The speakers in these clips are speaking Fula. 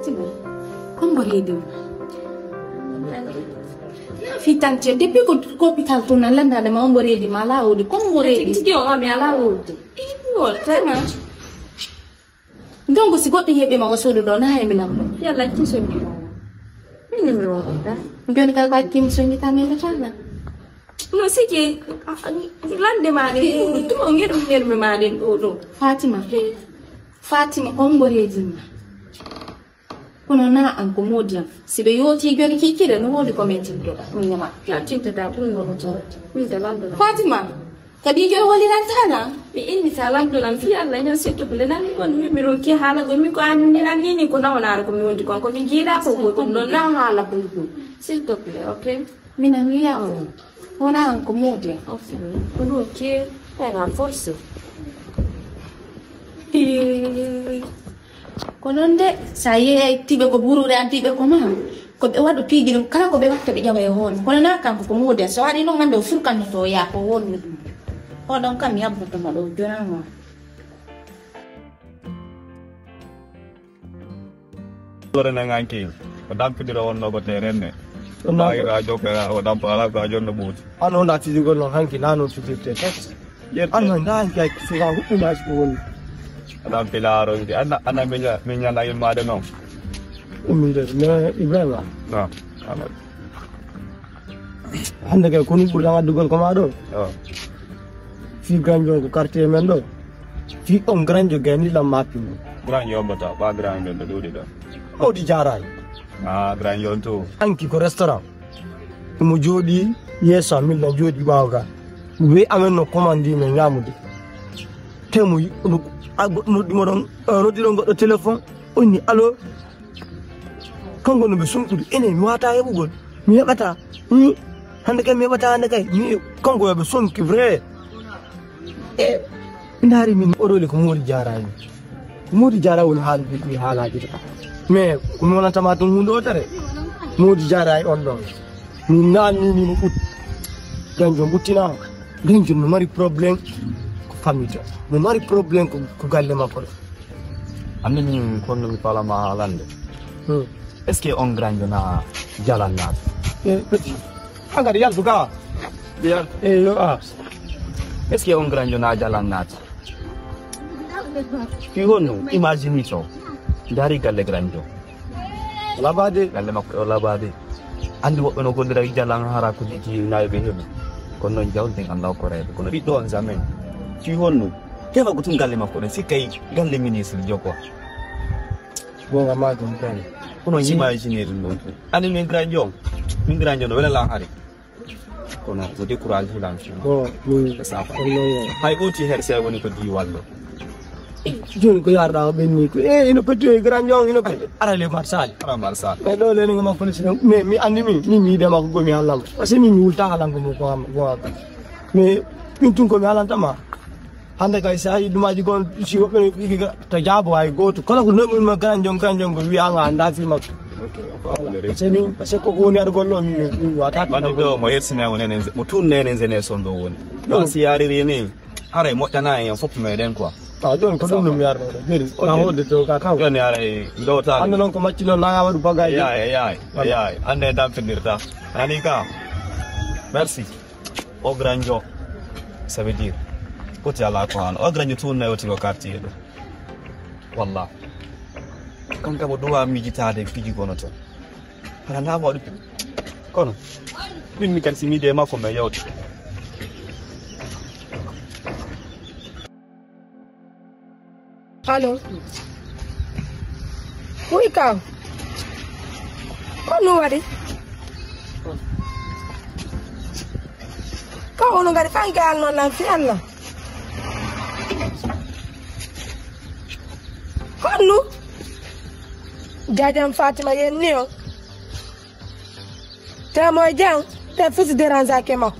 Fatima, come on, Fitante, depuis que l'hôpital tourne à l'endroit de mon boré de Malaoudi, comme boré, tu dis on a Malaoudi. Donc, si vous avez ma soeur de Donna, il y a la question. Bien qu'elle va être une soignée à Mélatana. Non, c'est que l'un tout le monde me marine. Fatima, on boré d'ima. Kuna anko moja sibe yoti gari kikire no wodi commenting to nyama ya tinta da kun no to mi da lando Fatima kadi gari wali rantana bi inni salam to lan fi Allah nya setto bele nan kon mi ro ki hala go mi ko an ni ran ni ko na wana ko mi wodi ko mi gira ko ko no na hala ko setto bele okay mina mi ya ona anko moja ko ki era forse Kononde saya tibe ko buru dan tibe ko mam ko be wadu pigi dum kala ko be wakta be jawa e hon kono na kan ko mode so ari no ngande furkan to ya ko won ko don kam yabbu to mo do jona mo lore na nganki ko dam pidiro wonno ko terenne ma ira jokka o dam pala ko jonno buti ano na ti digo no hanki nano tutite ano na hanki ay siga ko na ko Adam pilaro di ana menya na yun mada no. Uminde na Ibrahim. No. Ana. Hande ke kunu budanga dugal ko mado. Oh. Fi granjo ko quartier mendo. Fi on granjo gani la mapi. Granjo bata ba granjo do di da. O di jaray. Ah granjo to. Anki ko restaurant. Mu jodi yesa mil na jodi bawga. We amen no commandi me ngamudi. Temu no dimodon no dilon go telephone onni allo kango no be sumtude ene mi wata yebugol mi yebata ni hande kay mi yebata hande kay mi kango be sonki vrai e ndari min odole ko modi jara woni haal bi haalaji mais ko non tamatu hundo tare modi jara on don mi nani ni mo ut ganjo butina ganjo no mari problème famille no mari problème ko galle makko Amna ni kon mi pala ma halande. Est-ce que on granjo na jalan na? Petit. Aga yal buga. Dia yo Est-ce que on granjo na jalan na? Ki hono imagine so. Dari galle granjo. Labade galle makko labade. Andi wo no gondira jalan hara ko ji na be hebu. Kon non jawde Allah ko reebe kono bi do on zaman. Ki hono Keva kutun galle makko si kay galle ministre joko bonga ma dum tan kono imaginer no ani min granjo no wala la hari kono ko décourage lan ko ni safa hay oti her se woni ko di wallo joni ko yarda be ni ko ino petit granjo ino pe ara marsal e do le ngam ko ni mais mi andi mi de ma ko gomi halam parce que mi wulta halam ko ko am mais min tun ko mi halam tama hande kay sai dumaji gon si wobe ta jabo ay goto kala ko nomi ma ganjong go wi anga anda fi mak seni parce que ko ni ar gollo mi wata bande do mo yersina wonen mo tunne nen zene son do woni do si yari rene are mo tana en fop me den quoi ta don ko dum mi yar deri na hode to ka ka don are do ta ande non ko macilo na wadu bagay ya ande dam finirta ani ka merci au granjo ça veut dire Poti ala ko an o granjo tun na yoti ko quartier do wallah kanka bo duwa mi jitaade fiji gono to ala na wadu kono min mi kan simi de ma ko me yawti Hello. Wika. Kono wadi. Kono ngari fangal non la fi Allah. Kono. Jajam Fatima yen niyo. Te moy jang, te fils déranger ke ma.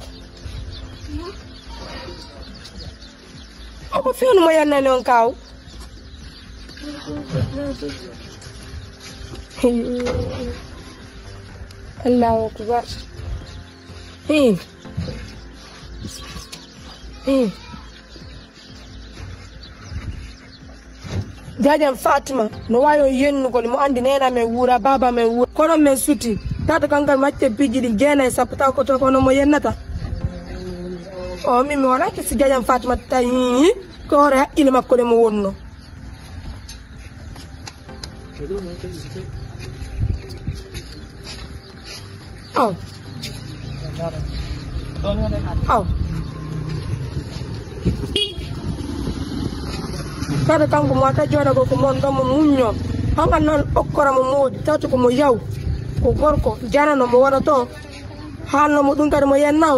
Ako fi no mo yan na non kaw. Allahu Akbar. Jajan Fatima no wayo yennu ko mo andi nena men wura baba men wura kono men suti tata kangal macce bijidi jena e sapata ko to kono mo yennata o mi wala ke si Jajan Fatima tayi ko re ile makko le mo wonno oh oh kada kanko mo ta joda ko mon do mo munyo hanga non okkora mo modi tawto ko mo yaw ko gorko jana no mo wona to hanno mo dun kada mo yennaw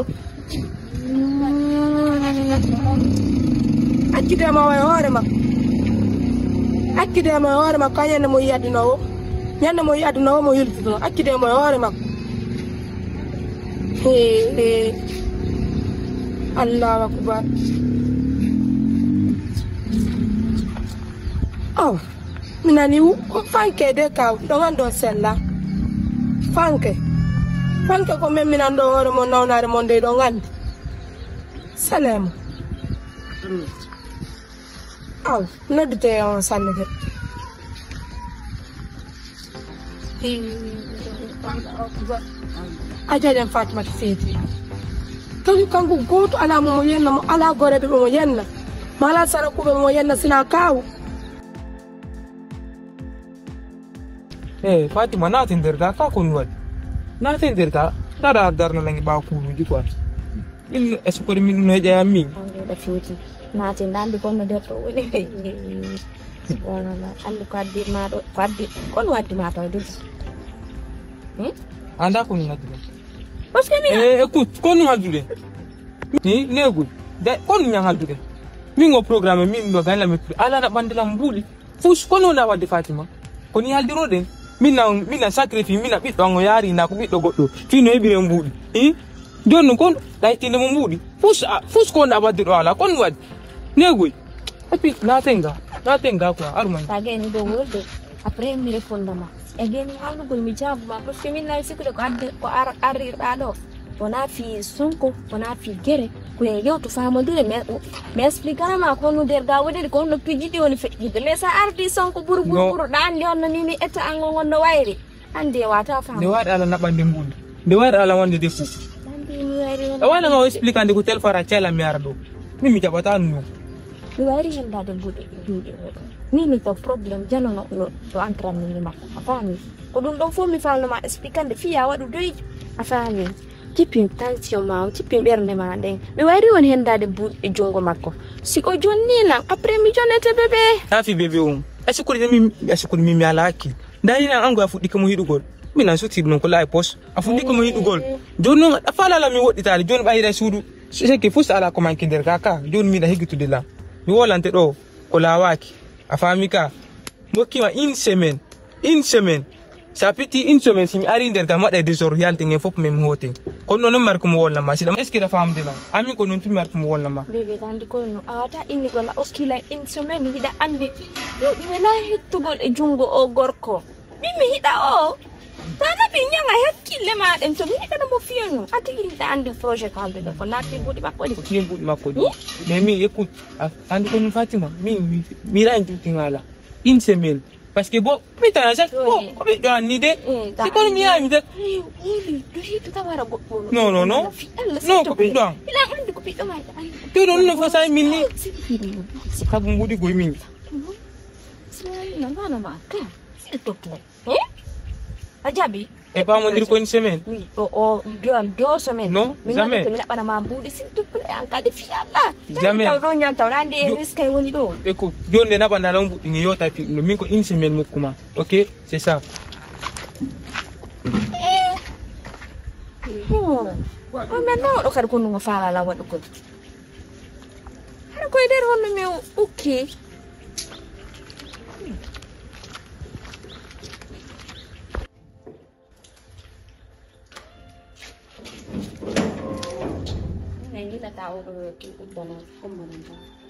akide ma way hore ma kanyane mo yadino nyande mo yadino mo yultino akide mo hore ma Allahu akbar oh minani fanke de ka do sella fanke ko men minando hore mo nawnare mo de do ngandi salam oh nodde on sanne Jajan Fatima Fiti to kangu goto ala mo yenna mo ala gore be mo yenna mala sara ko be mo yenna sina kaw Fatima na tinderda ka kunwat na tinderda dara darna langi ba ku di ko il espori min no ja mi da futi na tindandi ko no defo woni wala andi ko addi ma do faddi kon waddi ma taw dum anda ko ngati parce que mi écoute kon ngadule ni negu de kon nyangadude mi ngo programme mi ndo ganla mi ala na bandela mbuli fus kono na wadde Fatima ko ni haldiro den mina sacrifice mina biddo ngo yari na ko biddo goddo fino hebire mbuli don kon laitinde mo mbuli fus ko na wadde do ala kon wad negu epi natenga ko arman tagani do wurde après mi refondama again halu gol mi jabu ma parce que min na sikule ko adde ko arir do wona fi sonko wona fi gere ko yew to famodire me explicara ma ko no derga wode ko no pijidi woni fejide me sa ardi sonko buru dandi on ni etta ango on no wayri ande wata fam de wada ala nabande mbul de wada ala wonde defu dandi mi wayri wala ma explicande ko tel fara cela mi ardo mi jabata no mi wayri hen dade bude ni to problem jano no to antram ni ma afami ko dum do fo mi falno ma explicande fiya wadu doy afami tipin tension ma tipin bernde ma den mi wayri won hen dade bude jongo makko siko jonni la après mi jonete bebe afi bebe asukuri mi ala akil dani na ango afudi ko mo hidugol mina suti non ko lay pos afudi ko mo hidugol jonno afala la mi wodi tali jon bayira sudu seke fus ala ko manki der kaka jon mi da higitude la mi wolante do ko lawaki afamika mokima une semaine ça petit une semaine si mi ari der tam wada desor yalte ngem fop mem hote ko non marko mo wonna ma sida est ce que da fam de la ami ko non tu marko mo wonna ma bebe tandi ko no awata inni ko la oskila une semaine hida andi mi la hittugol e jungo o gorko mi hida o tana bi nyanga hakkille ma den to mi kada mo fiyono atigi da andi projet ko ambe ko lati budi makko di ko budi makko di mais mi écoute andi ko Fatima mi ra en tingala une semaine parce que bon putain ça ko do ni de c'est comme mi ami de non ko do ila handi ko pido ma to don no fa sai minni ka bungudi go min sai na ma ka to ajabi e pa mo dir ko une semaine deux semaines non jamais mi na ma budi s'il te plaît en cas de fiala jamais taw nya taw rande risque woni do écoute jonde na banda la mbudi ni yota fi no min ko une semaine mo kuma OK c'est ça maintenant do kar ko no fala la wadu ko ko der wonno mi OK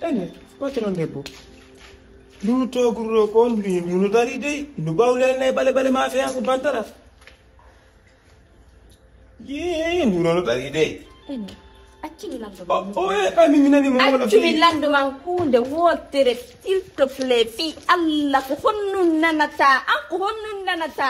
ene patron debbo dum to gurro ko ndi no dari dey no bawle nay bale ma fe ko bantara ye no dari dey accumi landu mi minani mo wala accumi landu man hunde wotere s'il te plaît fi Allah ko honnun nanata an ko honnun nanata